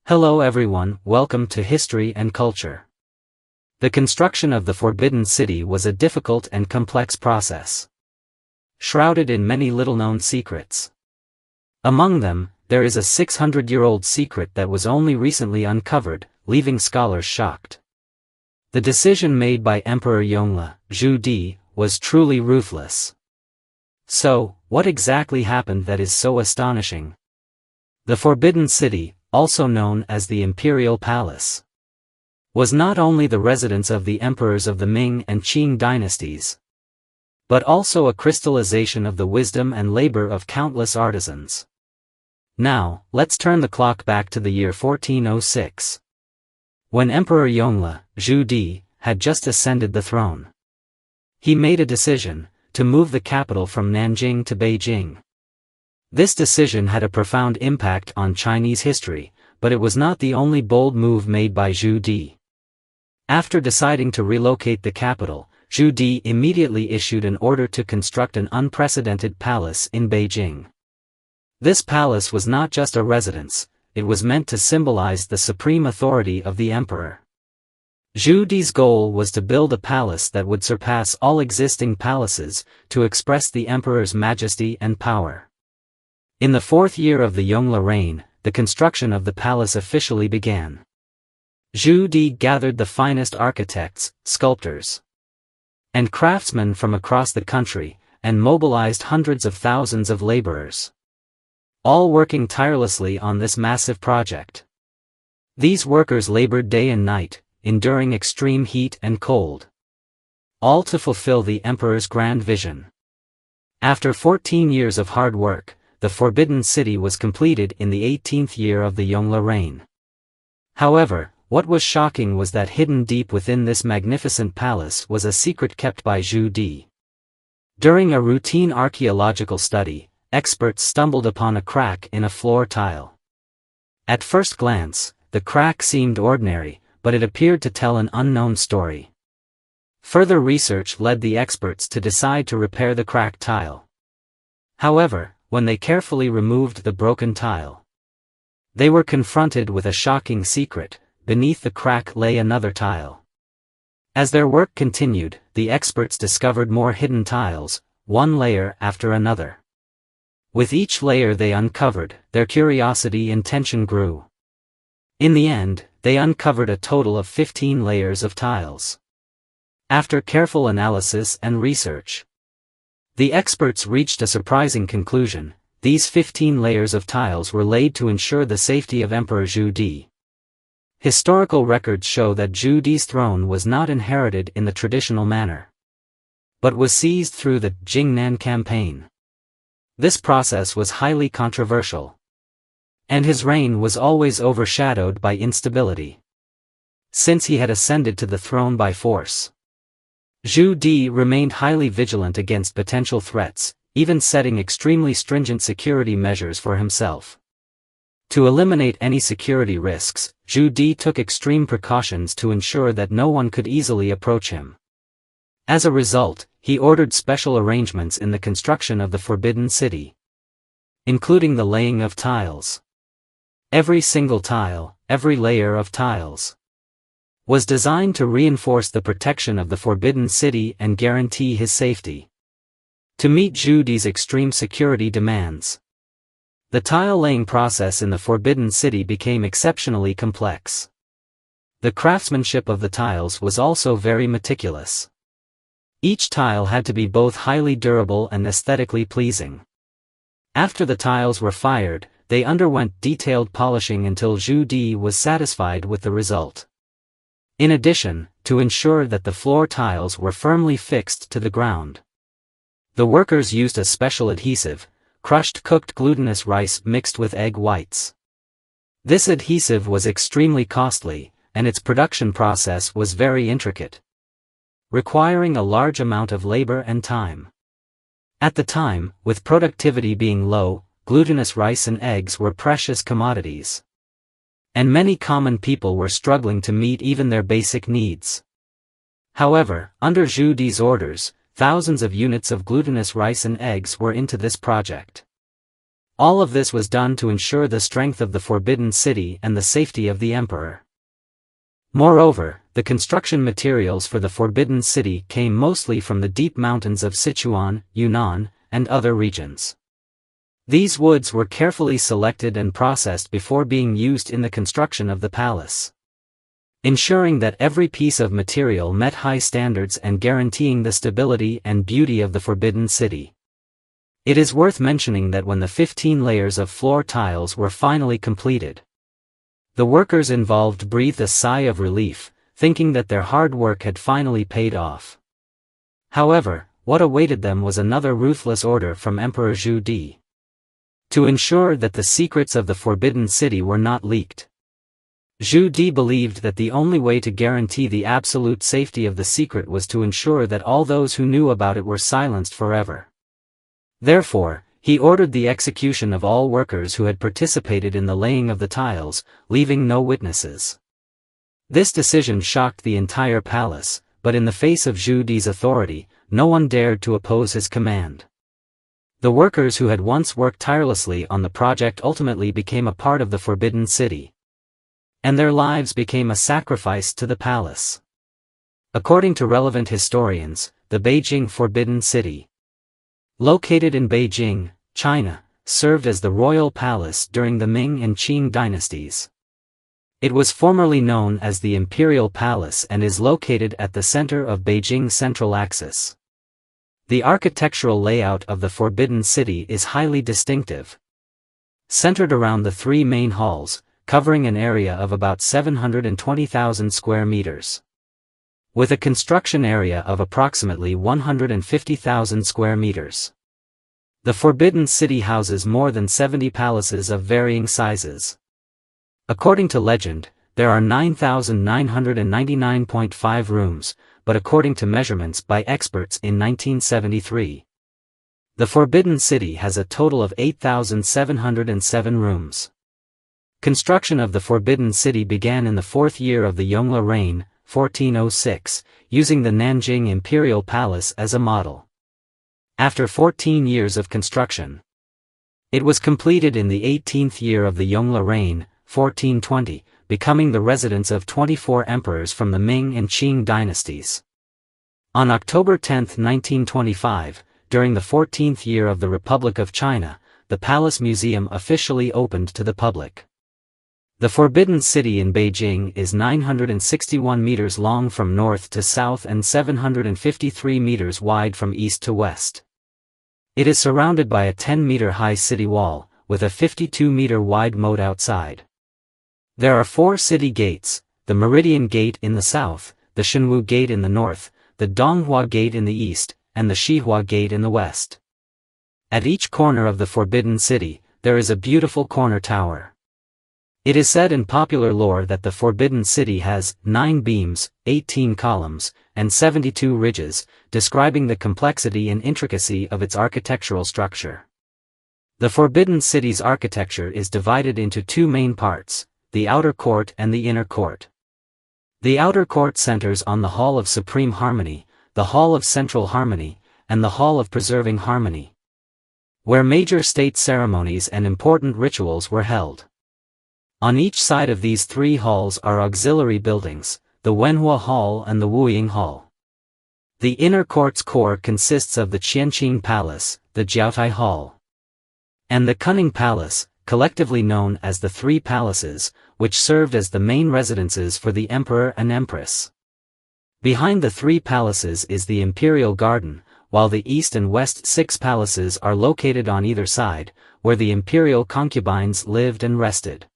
Hello everyone, welcome to History and Culture. The construction of the Forbidden City was a difficult and complex process, shrouded in many little-known secrets. Among them, there is a 600-year-old secret that was only recently uncovered, leaving scholars shocked. The decision made by Emperor Yongle Zhu was truly ruthless. So, what exactly happened that is so astonishing? The Forbidden City, also known as the Imperial Palace, was not only the residence of the emperors of the Ming and Qing dynasties, but also a crystallization of the wisdom and labor of countless artisans. Now, let's turn the clock back to the year 1406. When Emperor Yongle Zhu had just ascended the throne, he made a decision to move the capital from Nanjing to Beijing. This decision had a profound impact on Chinese history, but it was not the only bold move made by Zhu. After deciding to relocate the capital, Zhu immediately issued an order to construct an unprecedented palace in Beijing. This palace was not just a residence, it was meant to symbolize the supreme authority of the emperor. Zhu's goal was to build a palace that would surpass all existing palaces, to express the emperor's majesty and power. In the fourth year of the Yongle reign, the construction of the palace officially began. Zhu gathered the finest architects, sculptors, and craftsmen from across the country, and mobilized hundreds of thousands of laborers, all working tirelessly on this massive project. These workers labored day and night, enduring extreme heat and cold, all to fulfill the emperor's grand vision. After 14 years of hard work, the Forbidden City was completed in the 18th year of the Yongle reign. However, what was shocking was that hidden deep within this magnificent palace was a secret kept by Zhu. During a routine archaeological study, experts stumbled upon a crack in a floor tile. At first glance, the crack seemed ordinary, but it appeared to tell an unknown story. Further research led the experts to decide to repair the cracked tile. However, when they carefully removed the broken tile, they were confronted with a shocking secret: beneath the crack lay another tile. As their work continued, the experts discovered more hidden tiles, one layer after another. With each layer they uncovered, their curiosity and tension grew. In the end, they uncovered a total of 15 layers of tiles. After careful analysis and research, the experts reached a surprising conclusion: these 15 layers of tiles were laid to ensure the safety of Emperor Zhu. Historical records show that Zhu's throne was not inherited in the traditional manner, but was seized through the Jingnan campaign. This process was highly controversial, and his reign was always overshadowed by instability, since he had ascended to the throne by force. Zhu remained highly vigilant against potential threats, even setting extremely stringent security measures for himself. To eliminate any security risks, Zhu took extreme precautions to ensure that no one could easily approach him. As a result, he ordered special arrangements in the construction of the Forbidden City, including the laying of tiles. Every single tile, every layer of tiles, was designed to reinforce the protection of the Forbidden City and guarantee his safety. To meet Zhu's extreme security demands, the tile-laying process in the Forbidden City became exceptionally complex. The craftsmanship of the tiles was also very meticulous. Each tile had to be both highly durable and aesthetically pleasing. After the tiles were fired, they underwent detailed polishing until Zhu was satisfied with the result. In addition, to ensure that the floor tiles were firmly fixed to the ground, the workers used a special adhesive, crushed cooked glutinous rice mixed with egg whites. This adhesive was extremely costly, and its production process was very intricate, requiring a large amount of labor and time. At the time, with productivity being low, glutinous rice and eggs were precious commodities, and many common people were struggling to meet even their basic needs. However, under Zhu's orders, thousands of units of glutinous rice and eggs were into this project. All of this was done to ensure the strength of the Forbidden City and the safety of the emperor. Moreover, the construction materials for the Forbidden City came mostly from the deep mountains of Sichuan, Yunnan, and other regions. These woods were carefully selected and processed before being used in the construction of the palace, ensuring that every piece of material met high standards and guaranteeing the stability and beauty of the Forbidden City. It is worth mentioning that when the 15 layers of floor tiles were finally completed, the workers involved breathed a sigh of relief, thinking that their hard work had finally paid off. However, what awaited them was another ruthless order from Emperor Zhu Di, to ensure that the secrets of the Forbidden City were not leaked. Zhu Di believed that the only way to guarantee the absolute safety of the secret was to ensure that all those who knew about it were silenced forever. Therefore, he ordered the execution of all workers who had participated in the laying of the tiles, leaving no witnesses. This decision shocked the entire palace, but in the face of Zhu Di's authority, no one dared to oppose his command. The workers who had once worked tirelessly on the project ultimately became a part of the Forbidden City, and their lives became a sacrifice to the palace. According to relevant historians, the Beijing Forbidden City, located in Beijing, China, served as the royal palace during the Ming and Qing dynasties. It was formerly known as the Imperial Palace and is located at the center of Beijing's central axis. The architectural layout of the Forbidden City is highly distinctive, centered around the three main halls, covering an area of about 720,000 square meters, with a construction area of approximately 150,000 square meters. The Forbidden City houses more than 70 palaces of varying sizes. According to legend, there are 9,999.5 rooms, but according to measurements by experts in 1973, the Forbidden City has a total of 8,707 rooms. Construction of the Forbidden City began in the fourth year of the Yongle reign, 1406, using the Nanjing Imperial Palace as a model. After 14 years of construction, it was completed in the 18th year of the Yongle reign, 1420, becoming the residence of 24 emperors from the Ming and Qing dynasties. On October 10, 1925, during the 14th year of the Republic of China, the Palace Museum officially opened to the public. The Forbidden City in Beijing is 961 meters long from north to south and 753 meters wide from east to west. It is surrounded by a 10-meter-high city wall, with a 52-meter-wide moat outside. There are 4 city gates: the Meridian Gate in the south, the Shenwu Gate in the north, the Donghua Gate in the east, and the Shihua Gate in the west. At each corner of the Forbidden City, there is a beautiful corner tower. It is said in popular lore that the Forbidden City has 9 beams, 18 columns, and 72 ridges, describing the complexity and intricacy of its architectural structure. The Forbidden City's architecture is divided into 2 main parts: the outer court and the inner court. The outer court centers on the Hall of Supreme Harmony, the Hall of Central Harmony, and the Hall of Preserving Harmony, where major state ceremonies and important rituals were held. On each side of these 3 halls are auxiliary buildings, the Wenhua Hall and the Wuying Hall. The inner court's core consists of the Qianqing Palace, the Jiaotai Hall, and the Cunning Palace, collectively known as the 3 Palaces, which served as the main residences for the Emperor and Empress. Behind the 3 palaces is the Imperial Garden, while the east and west 6 palaces are located on either side, where the imperial concubines lived and rested.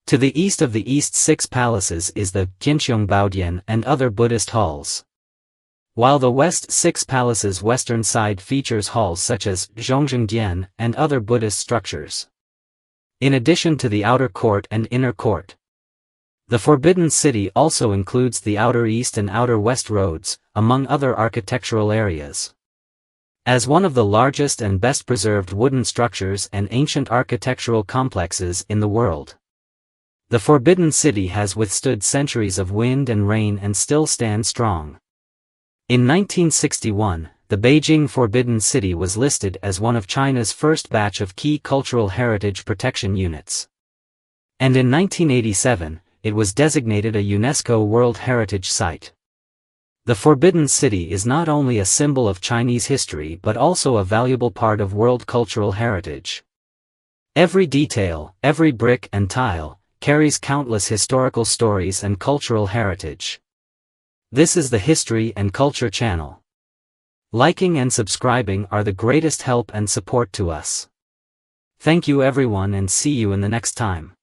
To the east of the east 6 palaces is the Jinqiong Baodian and other Buddhist halls, while the west 6 palaces' western side features halls such as Zhongzhengdian and other Buddhist structures. In addition to the outer court and inner court, the Forbidden City also includes the outer east and outer west roads, among other architectural areas. As one of the largest and best preserved wooden structures and ancient architectural complexes in the world, the Forbidden City has withstood centuries of wind and rain and still stands strong. In 1961, the Beijing Forbidden City was listed as one of China's first batch of key cultural heritage protection units. And in 1987, it was designated a UNESCO World Heritage Site. The Forbidden City is not only a symbol of Chinese history but also a valuable part of world cultural heritage. Every detail, every brick and tile, carries countless historical stories and cultural heritage. This is the History and Culture channel. Liking and subscribing are the greatest help and support to us. Thank you everyone and see you in the next time.